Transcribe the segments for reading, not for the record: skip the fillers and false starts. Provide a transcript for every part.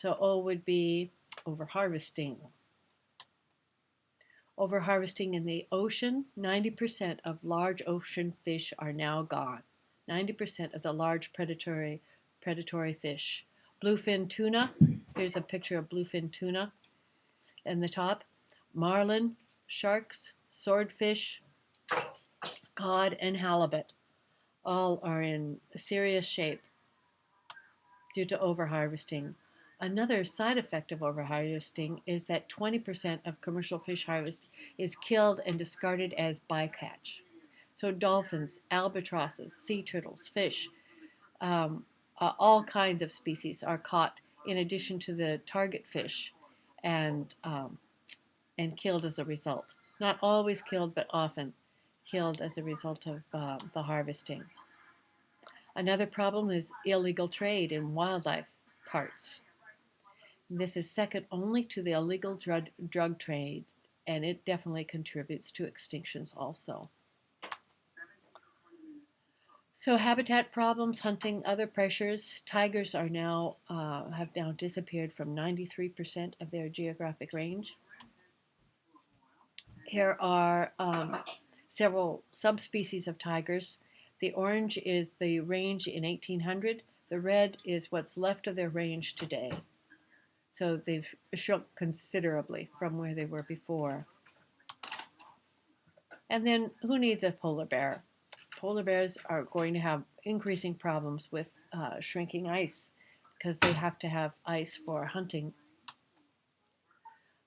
So O would be overharvesting. Overharvesting in the ocean, 90% of large ocean fish are now gone. 90% of the large predatory fish. Bluefin tuna, here's a picture of bluefin tuna in the top. Marlin, sharks, swordfish, cod, and halibut all are in serious shape due to overharvesting. Another side effect of overharvesting is that 20% of commercial fish harvest is killed and discarded as bycatch. So dolphins, albatrosses, sea turtles, fish, all kinds of species are caught in addition to the target fish and killed as a result. Not always killed, but often killed as a result of the harvesting. Another problem is illegal trade in wildlife parts. This is second only to the illegal drug trade, and it definitely contributes to extinctions also. So habitat problems, hunting, other pressures. Tigers are now have now disappeared from 93% of their geographic range. Here are several subspecies of tigers. The orange is the range in 1800. The red is what's left of their range today. So they've shrunk considerably from where they were before. And then who needs a polar bear? Polar bears are going to have increasing problems with shrinking ice because they have to have ice for hunting.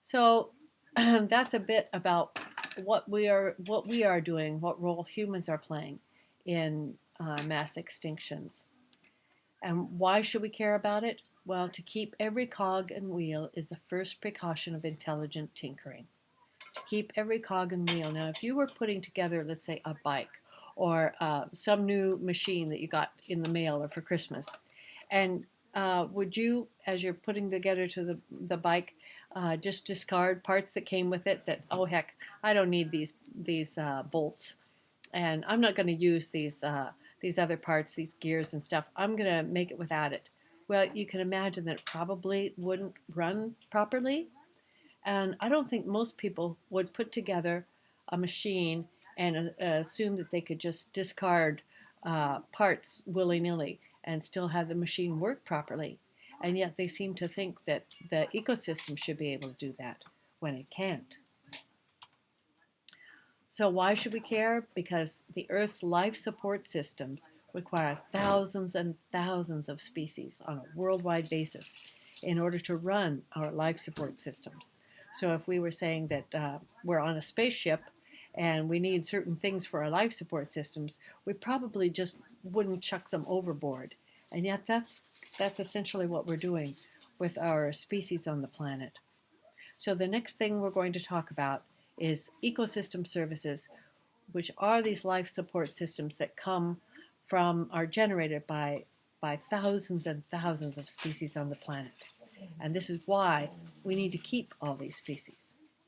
So that's a bit about what we are doing, what role humans are playing in mass extinctions. And why should we care about it? Well, to keep every cog and wheel is the first precaution of intelligent tinkering. To keep every cog and wheel. Now, if you were putting together, let's say, a bike or some new machine that you got in the mail or for Christmas, and would you, as you're putting together to the bike, just discard parts that came with it that, oh, heck, I don't need these bolts, and I'm not going to use these other parts, these gears and stuff. I'm going to make it without it. Well, you can imagine that it probably wouldn't run properly. And I don't think most people would put together a machine and assume that they could just discard parts willy-nilly and still have the machine work properly. And yet they seem to think that the ecosystem should be able to do that when it can't. So why should we care? Because the Earth's life support systems require thousands and thousands of species on a worldwide basis in order to run our life support systems. So if we were saying that we're on a spaceship and we need certain things for our life support systems, we probably just wouldn't chuck them overboard. And yet that's essentially what we're doing with our species on the planet. So the next thing we're going to talk about is ecosystem services, which are these life support systems that are generated by thousands and thousands of species on the planet. And this is why we need to keep all these species.